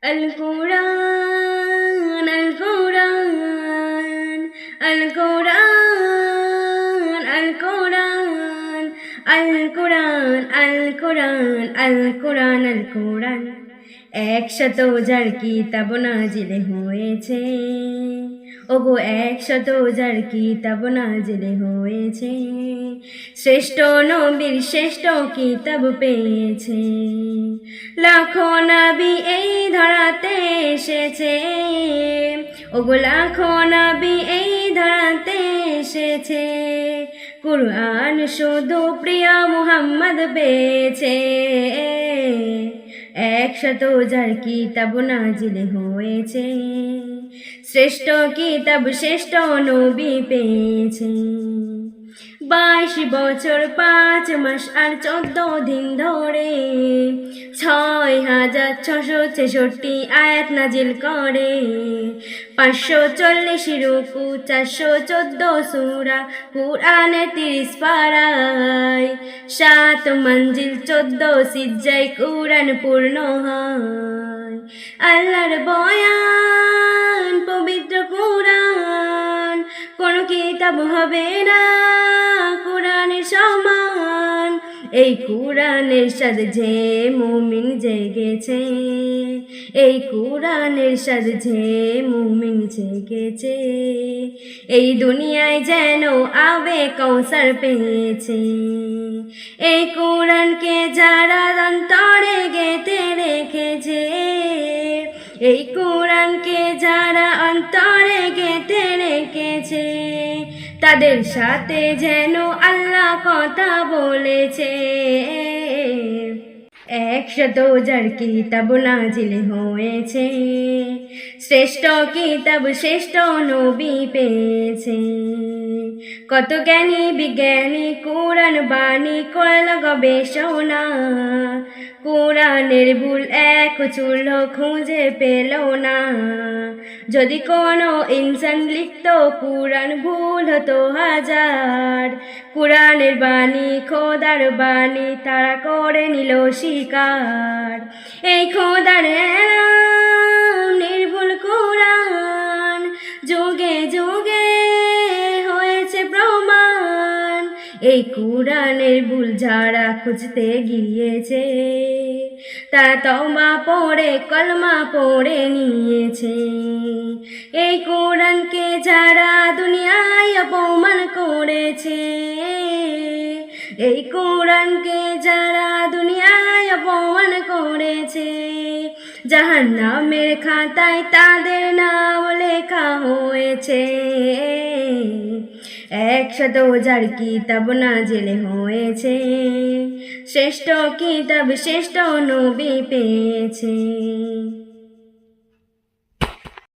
আল কোরআন আল কোরআন আল কোরআন আল কোরআন আল কোরআন আল কোরআন আল কোরআন আল কোরআন 100,000 কিতাব নাজিল হয়েছে। ওগো 100,000 কিতাব নাজিল হয়েছে। শ্রেষ্ঠ নবীর শ্রেষ্ঠ কিতাব পেয়েছে। লাখো নবী এই ধরাতে এসেছে। ওগো লাখো নবী এই ধরাতে এসেছে। কুরআন শুধু প্রিয় মুহাম্মদ পেয়েছে। 100,000 কিতাব নাজিল হয়েছে। শ্রেষ্ঠ কিতাব শ্রেষ্ঠ নবী পেয়েছে। 22 বছর 5 মাস আর 14 দিন ধরে 6,666 আয়াত নাজিল করে। 540 রুকু 414 সূরা কুরআনের 30 পারায়। 7 মঞ্জিল 14 সিজদায় কুরআন পূর্ণ হয়। আল্লাহর বয়ান পবিত্র কুরআন, কোন কিতাব হবে না কুরআনের সমান। এই কুরআনের সাথে মুমিন জেগেছে। এই কুরআনের সাথে মুমিন জেগেছে। এই দুনিয়ায় যেন আবে কৌসার পেয়েছে। এই কুরআনকে যারা অন্তরে গেঁথে রেখেছে। এই কুরআনকে যারা অন্তরে গেঁথে রেখেছে, তাদের সাথে যেন আল্লাহ কথা বলেছে। 100,000 কিতাব নাজিল হয়েছে। শ্রেষ্ঠ কিতাব শ্রেষ্ঠ নবী পেয়েছে। কত জ্ঞানী বিজ্ঞানী কুরআন বাণী করল গবেষণা। কুরআনের ভুল এক চুল খুঁজে পেল না। যদি কোনো ইনসান লিখত কুরআন ভুল হতো হাজার। কুরআনের বাণী খোদার বাণী তারা করে নিল স্বীকার। এই খোদার নির্ভুল কুরআন যুগে যুগে হয়েছে প্রমাণ। এই কুরআনের ভুল যারা খুঁজতে গিয়েছে, তারা তওবা পড়ে কলমা পড়ে নিয়েছে। এই কুরআনকে যারা দুনিয়ায় অপমান করেছে, এই কুরআনকে যারা দুনিয়ায় অপমান করেছে, জাহান্নামের খাতায় তাদের নাম লেখা হয়েছে। 100,000 কিতাব নাজিল হয়েছে। শ্রেষ্ঠ কিতাব শ্রেষ্ঠ নবী পেয়েছে।